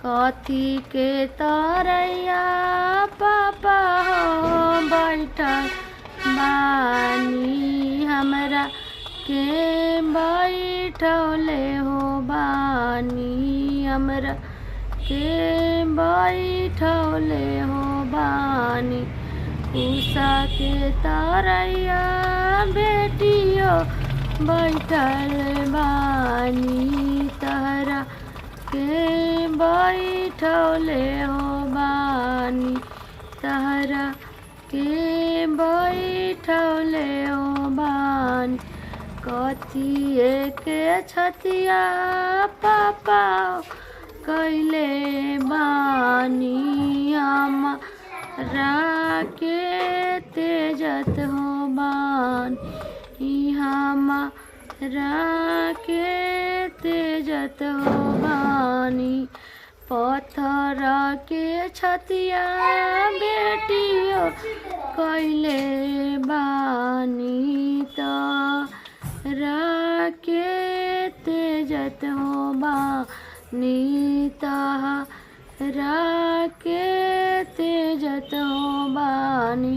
कथी के तरैया पापा हो बैठल बानी, हमरा के बैठौले हो बानी, हमरा के बैठौले हो बानी। उषा के तरैया बेटियो बैठल बानी, तहरा के बैठौले हो बानी, तहरा के बैठौले हो बानी। कथिए के छतिया पापा कैले बानी, हमरा के तेजत हो बानी, हमरा के तेजत हो बानी। पत्थर के छतिया बेटियो कैले बानी, तहरा के तेजत हो बानी, तहरा के तेजत हो बानी।